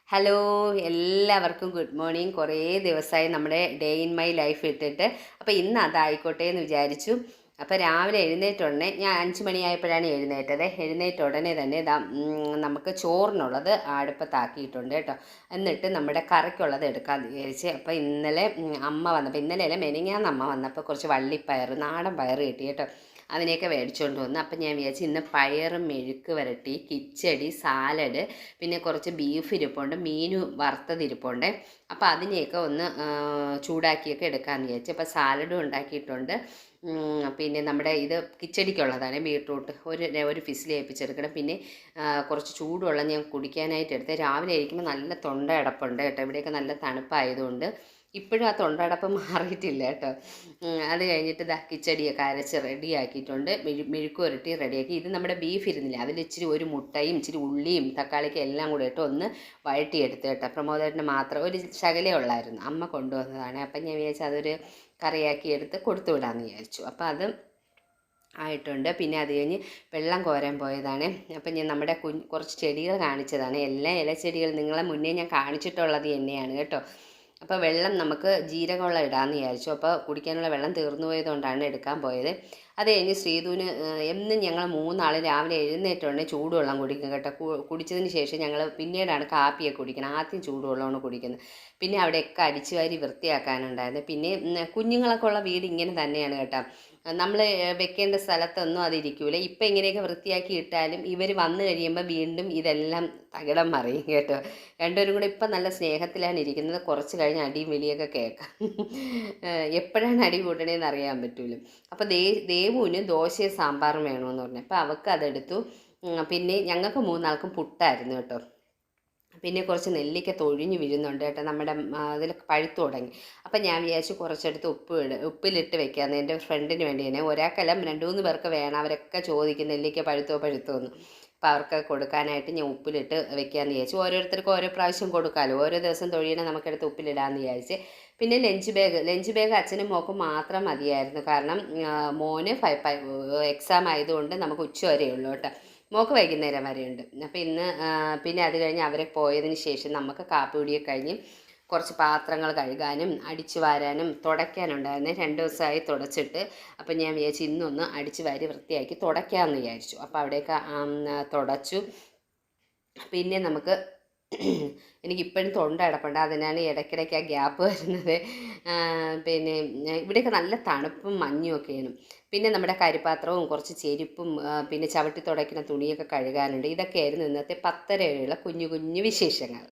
Hello, എല്ലാവർക്കും good morning. കുറേ ദിവസമായി നമ്മുടെ ഡേ ഇൻ മൈ ലൈഫ് ഇട്ടിട്ട്. അപ്പോൾ ഇന്ന് അതായിക്കോട്ടെ എന്ന് വിചാരിച്ചു. അപ്പോൾ രാവിലെ എഴുന്നേറ്റ ഉടനെ ഞാൻ 5 മണിയായപ്പോഴാണ് എഴുന്നേറ്റത്. എഴുന്നേറ്റ ഉടനെ തന്നെ നമുക്ക് ചോറിനുള്ളത് അടുപ്പത്താക്കിയിട്ടുണ്ട് കേട്ടോ. എന്നിട്ട് നമ്മുടെ കറിക്കുള്ളത് എടുക്കാമെന്ന് വിചാരിച്ച്. അപ്പോൾ ഇന്നലെ അമ്മ വന്നപ്പോൾ, ഇന്നലെ അല്ല മെനിങ്ങാന്ന് അമ്മ വന്നപ്പോൾ കുറച്ച് വള്ളിപ്പയർ, നാടൻ പയർ കിട്ടി കേട്ടോ. അതിനെയൊക്കെ മേടിച്ചുകൊണ്ട് വന്നു. അപ്പം ഞാൻ വിചാരിച്ചു ഇന്ന് പയറും മെഴുക്ക് വരട്ടി, കിച്ചടി, സാലഡ്, പിന്നെ കുറച്ച് ബീഫ് ഇരിപ്പുണ്ട്, മീൻ വറുത്തതിരിപ്പുണ്ട്. അപ്പോൾ അതിനെയൊക്കെ ഒന്ന് ചൂടാക്കിയൊക്കെ എടുക്കാമെന്ന് വിചാരിച്ചു. അപ്പോൾ സാലഡും ഉണ്ടാക്കിയിട്ടുണ്ട്. പിന്നെ നമ്മുടെ ഇത് കിച്ചടിക്കുള്ളതാണ്, ബീട്രൂട്ട് ഒരു ഫിസിൽ ഏൽപ്പിച്ചെടുക്കണം. പിന്നെ കുറച്ച് ചൂടുവെള്ളം ഞാൻ കുടിക്കാനായിട്ട് എടുത്ത്. രാവിലെ ഇരിക്കുമ്പോൾ നല്ല തൊണ്ട അടപ്പുണ്ട് കേട്ടോ. ഇവിടെയൊക്കെ നല്ല തണുപ്പായതുകൊണ്ട് ഇപ്പോഴും ആ തൊണ്ടടപ്പം മാറിയിട്ടില്ല കേട്ടോ. അത് കഴിഞ്ഞിട്ട് കിച്ചടിയൊക്കെ അരച്ച് റെഡിയാക്കിയിട്ടുണ്ട്. മെഴുക്ക് പുരട്ടി റെഡിയാക്കി. ഇത് നമ്മുടെ ബീഫ് ഇരുന്നില്ല, അതിൽ ഇച്ചിരി ഒരു മുട്ടയും ഇച്ചിരി ഉള്ളിയും തക്കാളിക്കും എല്ലാം കൂടെ ഇട്ട് ഒന്ന് വഴട്ടിയെടുത്ത് കേട്ടോ. പ്രമോദേട്ടന് മാത്രം ഒരു ശകലേ ഉള്ളായിരുന്നു, അമ്മ കൊണ്ടുവന്നതാണ്. അപ്പം ഞാൻ വിചാരിച്ചു അതൊരു കറിയാക്കി എടുത്ത് കൊടുത്തു വിടാമെന്ന് വിചാരിച്ചു. അപ്പോൾ അത് ആയിട്ടുണ്ട്. പിന്നെ അത് കഴിഞ്ഞ് വെള്ളം കോരാൻ പോയതാണ്. അപ്പം ഞാൻ നമ്മുടെ കുറച്ച് ചെടികൾ കാണിച്ചതാണ്. എല്ലാ ഇലച്ചെടികൾ നിങ്ങളെ മുന്നേ ഞാൻ കാണിച്ചിട്ടുള്ളത് തന്നെയാണ് കേട്ടോ. അപ്പോൾ വെള്ളം നമുക്ക് ജീരകവെള്ളം ഇടാമെന്ന് വിചാരിച്ചു. അപ്പോൾ കുടിക്കാനുള്ള വെള്ളം തീർന്നു പോയതുകൊണ്ടാണ് എടുക്കാൻ പോയത്. അത് കഴിഞ്ഞ് ശ്രീധുവിന് എന്നും ഞങ്ങൾ മൂന്നാൾ രാവിലെ എഴുന്നേറ്റുകൊണ്ട് ചൂടുവെള്ളം കുടിക്കും കേട്ടോ. കുടിച്ചതിന് ശേഷം ഞങ്ങൾ പിന്നീടാണ് കാപ്പിയൊക്കെ കുടിക്കുന്നത്. ആദ്യം ചൂടുവെള്ളമാണ് കുടിക്കുന്നത്. പിന്നെ അവിടെയൊക്കെ അടിച്ചു വാരി വൃത്തിയാക്കാനുണ്ടായിരുന്നു. പിന്നെ കുഞ്ഞുങ്ങളൊക്കെ ഉള്ള വീട് ഇങ്ങനെ തന്നെയാണ് കേട്ടോ. നമ്മൾ വെക്കേണ്ട സ്ഥലത്തൊന്നും അതിരിക്കൂല. ഇപ്പം ഇങ്ങനെയൊക്കെ വൃത്തിയാക്കി ഇട്ടാലും ഇവർ വന്നു കഴിയുമ്പോൾ വീണ്ടും ഇതെല്ലാം തകിടം മറിയും കേട്ടോ. രണ്ടുപേരും കൂടെ ഇപ്പം നല്ല സ്നേഹത്തിലാണ് ഇരിക്കുന്നത്. കുറച്ച് കഴിഞ്ഞ് അടിയും വെളിയൊക്കെ കേൾക്കാം. എപ്പോഴാണ് അടി കൂട്ടണേന്ന് അറിയാൻ പറ്റൂല. അപ്പോൾ ദേവുവിന് ദോശയും സാമ്പാറും വേണമെന്ന് പറഞ്ഞു. അപ്പോൾ അവൾക്ക് അതെടുത്തു. പിന്നെ ഞങ്ങൾക്ക് മൂന്നാൾക്കും പുട്ടായിരുന്നു കേട്ടോ. പിന്നെ കുറച്ച് നെല്ലിക്ക തൊഴിഞ്ഞ് വീഴുന്നുണ്ട് കേട്ടോ. നമ്മുടെ അതിൽ പഴുത്തു തുടങ്ങി. അപ്പം ഞാൻ വിചാരിച്ചു കുറച്ചെടുത്ത് ഉപ്പിലിട്ട് വെക്കാമെന്ന്. എൻ്റെ ഫ്രണ്ടിന് വേണ്ടി തന്നെ, ഒരാൾക്കല്ല 2-3 പേർക്ക് വേണം. അവരൊക്കെ ചോദിക്കും നെല്ലിക്ക പഴുത്തോ എന്ന്. അപ്പോൾ അവർക്ക് കൊടുക്കാനായിട്ട് ഞാൻ ഉപ്പിലിട്ട് വെക്കാമെന്ന് വിചാരിച്ചു. ഓരോരുത്തർക്കും ഓരോ പ്രാവശ്യം കൊടുക്കാമല്ലോ. ഓരോ ദിവസം തൊഴിയണെ നമുക്കെടുത്ത് ഉപ്പിലിടാമെന്ന് വിചാരിച്ച്. പിന്നെ ലഞ്ച് ബാഗ് അച്ഛനും മോക്കും മാത്രം മതിയായിരുന്നു. കാരണം മോന് എക്സാം ആയതുകൊണ്ട് നമുക്ക് ഉച്ച വരെയേ ഉള്ളൂ കേട്ടോ. മോക്ക് വൈകുന്നേരം വരെയുണ്ട്. അപ്പോൾ ഇന്ന് പിന്നെ അത് കഴിഞ്ഞ് അവരെ പോയതിന് ശേഷം നമുക്ക് കാപ്പി കുടിയൊക്കെ കഴിഞ്ഞ് കുറച്ച് പാത്രങ്ങൾ കഴുകാനും അടിച്ചു വാരാനും തുടയ്ക്കാനുണ്ടായിരുന്നു. 2 ദിവസമായി തുടച്ചിട്ട്. അപ്പം ഞാൻ വിചാരിച്ചു ഇന്നൊന്ന് അടിച്ചു വാരി വൃത്തിയാക്കി തുടയ്ക്കാമെന്ന് വിചാരിച്ചു. അപ്പോൾ അവിടെയൊക്കെ തുടച്ചു. പിന്നെ നമുക്ക് എനിക്കിപ്പോഴും തൊണ്ട അടപ്പുണ്ട്, അതിനാണ് ഇടയ്ക്കിടയ്ക്ക് ആ ഗ്യാപ്പ് വരുന്നത്. പിന്നെ ഇവിടെയൊക്കെ നല്ല തണുപ്പും മഞ്ഞും ഒക്കെയാണ്. പിന്നെ നമ്മുടെ കരിപ്പാത്രവും കുറച്ച് ചെരുപ്പും പിന്നെ ചവിട്ടി തുടയ്ക്കുന്ന തുണിയൊക്കെ കഴുകാനുണ്ട്. ഇതൊക്കെയായിരുന്നു ഇന്നത്തെ 10:30 കുഞ്ഞു കുഞ്ഞു വിശേഷങ്ങൾ.